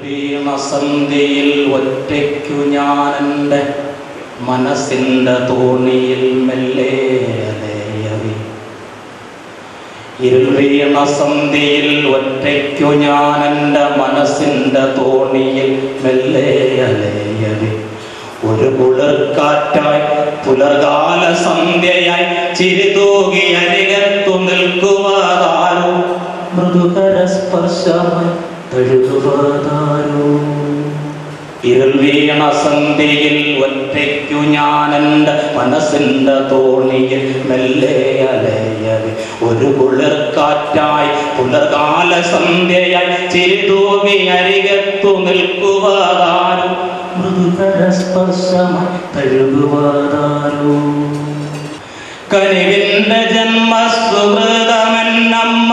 വീണ സന്ധ്യയിൽ ഒറ്റയ്ക്കു ഞാനെൻ്റെ മനസ്സിൻ്റെ തോണിയിൽ മെല്ലെ അലയവി. ഇരുൾ വീണ സന്ധ്യയിൽ ഒറ്റയ്ക്കു ഞാനെൻ്റെ മനസ്സിൻ്റെ തോണിയിൽ മെല്ലെ അലയവി. ഒരു കുളിർക്കാറ്റായി പുലർകാല സന്ധ്യയായി ചിരിതൂകി അരികത്തു നിൽക്കുവാതാരോ, മൃദുകര സ്പർശമായി തഴുകുവാതാരോ. ഇരുൾ വീണ സന്ധ്യയിൽ ഒറ്റയ്ക്കു ഞാനെൻ്റെ മനസ്സിൻ്റെ തോണിയിൽ മെല്ലെ അലയവി. ഒരു കുളിർക്കാറ്റായി പുലർകാല സന്ധ്യയായി ചിരിതൂകി അരികത്തു നിൽക്കുവാതാരോ, മൃദുകര സ്പർശമായി തഴുകുവാതാരോ. കനിവിൻ്റെ ജന്മസുഹൃതമെന്നമ്മ,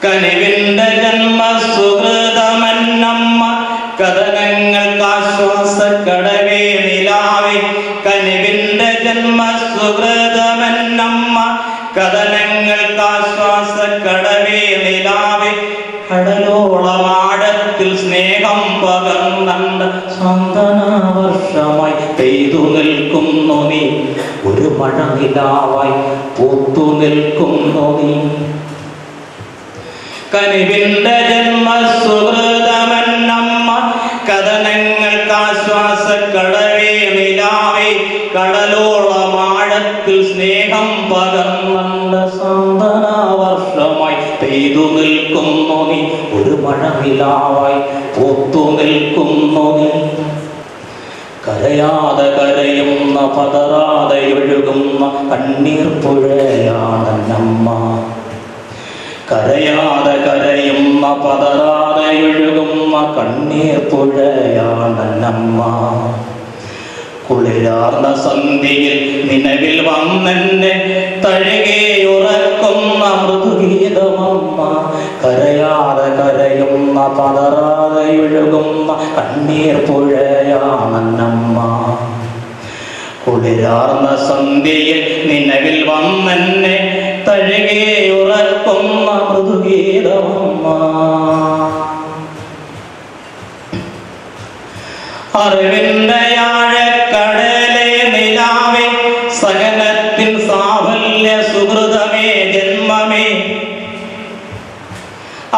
കനിവിൻ്റെ ജന്മസുഹൃതമെന്നമ്മ, കഥനങ്ങൾക്കാശ്വാസക്കടവേ നിലാവേ. കനിവിൻ്റെ ജന്മസുഹൃതമെന്നമ്മ, കഥനങ്ങൾക്കാശ്വാസക്കടവേ നിലാവേ. കടലോളമാഴത്തിൽ സ്നേഹം പകർന്നണ്ട് സാന്ത്വനാവർഷമായി പെയ്തു നിൽക്കുന്നു നീ. ഒരു മഴനിലാവായി പൂത്തു നിൽക്കുന്നു നീ. കനിവിൻ്റെ ജന്മസുഹൃതമെന്നമ്മ, കഥനങ്ങൾക്കാശ്വാസക്കടവേ നിലാവേ. കടലോളമാഴത്തിൽ സ്നേഹം പകർന്നണ്ട് സാന്ത്വനാവർഷമായി പെയ്തു നിൽക്കുന്നു നീ. ഒരു മഴനിലാവായി പൂത്തു നിൽക്കുന്നു നീ. കരയാതെ കരയുന്ന പതറാതെ ഒഴുകുന്ന കണ്ണീർ പുഴയാണെന്നമ്മ, കരയാതെ കരയുന്ന പതറാതെ ഒഴുകുന്ന കണ്ണീർ പുഴയാണെന്നമ്മ. കുളിരാർന്ന സന്ധ്യയിൽ നിലവിൽ വന്നെന്നെ തഴുകിയുറക്കുന്ന മൃദുഗീതമമ്മ, കരയാതെ കരയുന്ന പതറാതെ ഒഴുകുന്ന കണ്ണീർ പുഴയാണെന്നമ്മ. കുളിരാർന്ന സന്ധ്യയിൽ നിലവിൽ വന്നെന്നെ തഴുകിയുറക്കുന്ന മൃദുഗീതമമ്മ. അറിവിൻ്റെ ആഴക്കടലേ നിലാവേ, സകലത്തിൻ സാഫല്യ സുഹൃതമേ ജന്മമേ.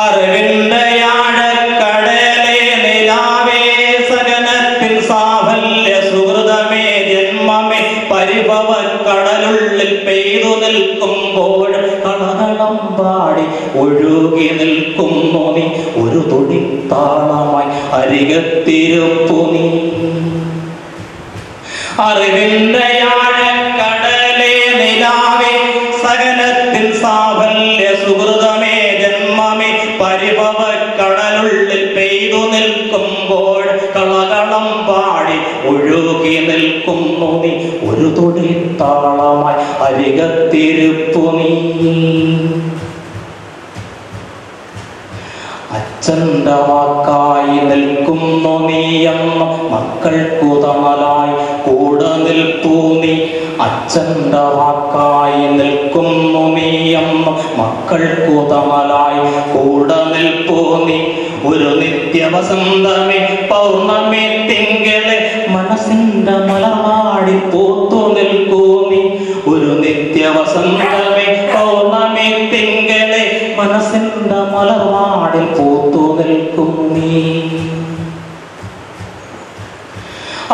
അറിവിൻ്റെ ആഴക്കടലേ നിലാവേ, സകലത്തിൻ സാഫല്യ സുഹൃതമേ ജന്മമേ. പരിഭവക്കടലുള്ളിൽ പെയ്തു നിൽക്കുമ്പോൾ കളകളം പാടി ഒഴുകി നിൽക്കുന്നു നീ. ഒരു തുടിത്താളമായി അരികത്തിരുപ്പു നീ. അറിവിൻ്റെ ആഴക്കടലേ നിലാവേ, സകലത്തിൻ സാഫല്യ സുഹൃതമേ ജന്മമേ. പരിഭവക്കടലുള്ളിൽ പെയ്തു നിൽക്കുമ്പോൾ കളകളം പാടി ഒഴുകി നിൽക്കുന്നു നീ. ഒരു തുടിത്താളമായി അരികത്തിരുപ്പു നീ. അച്ഛൻ്റെ വാക്കായി നിൽക്കുന്നു നീയെന്ന മക്കൾക്കു തണലായി കൂടെ നിൽപ്പൂ നീ. അച്ഛൻ്റെ വാക്കായി നിൽക്കുന്നു നീയെന്ന മക്കൾക്കു തണലായി കൂടെ നിൽപ്പൂ നീ. ഒരു നിത്യവസന്തമേ പൗർണമി തിങ്കളെ മനസ്സിൻ്റെ മലർവാടി പൂത്തു നിൽക്കൂ നീ. ഒരു നിത്യവസന്തമേ പൗർണമി തിങ്കളെ മനസ്സിൻ്റെ മലർവാടിൽ പൂത്തു നിൽക്കും നീ.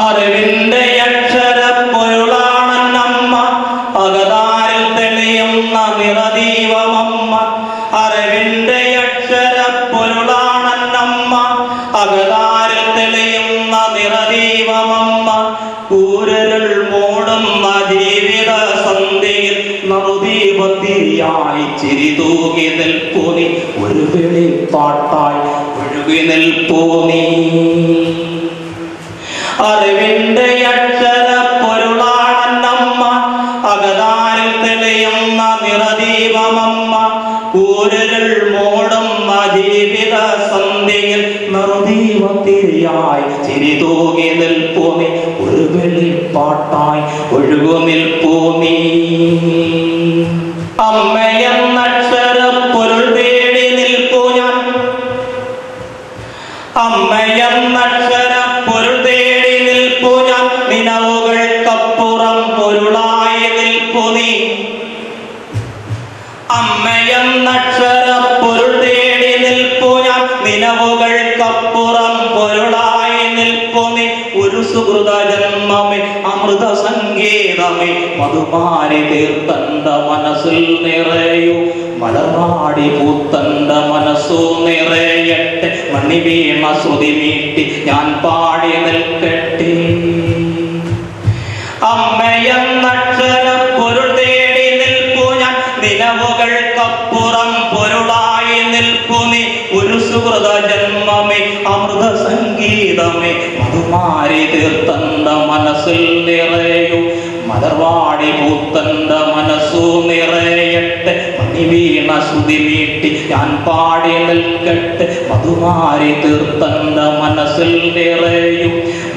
അറിവിൻ്റെ അക്ഷരപ്പൊരുളാണെന്നമ്മ, അകതാരിൽ തെളിയുന്ന നിറദീപമമ്മ. അറിവിൻ്റെ അക്ഷരപ്പൊരുളാണെന്നമ്മ, അകതാരിൽ തെളിയുന്ന നിറദീപമമ്മ. കൂരരുൾ മൂടുന്ന ജീവിത സന്ധ്യയിൽ നറുദീപത്തിരിയായി ചിരിതൂകി നിൽപ്പൂ നീ. ഒരു വെളിപ്പാട്ടായി ഒഴുകി നിൽപ്പൂ നീ. അറിവിൻ്റെ അക്ഷരപ്പൊരുളാണെന്നമ്മ, അകതാരിൽ തെളിയുന്ന നിറദീപമമ്മ. കൂരരുൾ മൂടുന്ന ജീവിത സന്ധ്യയിൽ നറുദീപത്തിരിയായി ചിരിതൂകി നിൽപ്പൂ നീ. ഒരു വെളിപ്പാട്ടായി ഒഴുകു നിൽപ്പൂ നീ. അമ്മയെന്നക്ഷരപ്പൊരുൾ തേടി നിൽപ്പൂ ഞാൻ, അമ്മയെന്നക്ഷരം പൊരുൾ തേടി നിൽപ്പു ഞാൻ നിലവുകൾക്കപ്പുറം പൊരുളായി നിൽപ്പു നീ അമ്മയെന്നക്ഷരം പൊരുൾ തേടി നിൽപ്പു ഞാൻ നിലവുകൾക്കപ്പുറം പൊരുളായി നിൽപ്പു നീ ഒരു സുഹൃത ജന്മമേ അമൃത സംഗീതമേ മധുമാരി തീർത്തണ്ട മനസ്സിൽ നിറയൂ മലർവാടി പൂത്തണ്ട മനസ്സു നിറയട്ടെ മണി വീണ ശ്രുതി മീട്ടി ഞാൻ പാടി നിൽക്കട്ടെ അമ്മയെന്നക്ഷരം പൊരുൾ തേടി നിൽപ്പു ഞാൻ നിലവുകൾക്കപ്പുറം പൊരുളായി നിൽപ്പു നീ ഒരു സുഹൃത ജന്മമേ അമൃത സംഗീതമേ മധുമാരി തീർത്തണ്ട മനസ്സിൽ നിറയൂ മലർവാടി പൂത്തണ്ട മനസ്സു നിറയട്ടെ മണി വീണ ശ്രുതി മീട്ടി ഞാൻ പാടി നിൽക്കട്ടെ മധുമാരി തീർത്തണ്ട മനസ്സിൽ നിറയൂ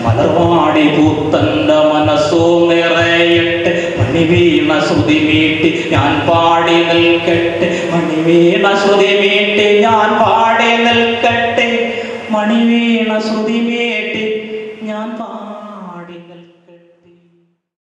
മലർവാടി പൂത്തണ്ട മനസ്സു നിറയട്ടെ മണി വീണ ശ്രുതി മീട്ടി ഞാൻ പാടി നിൽക്കട്ടെ മണി വീണ ശ്രുതി മീട്ടി ഞാൻ പാടി നിൽക്കട്ടെ മണി വീണ ശ്രുതി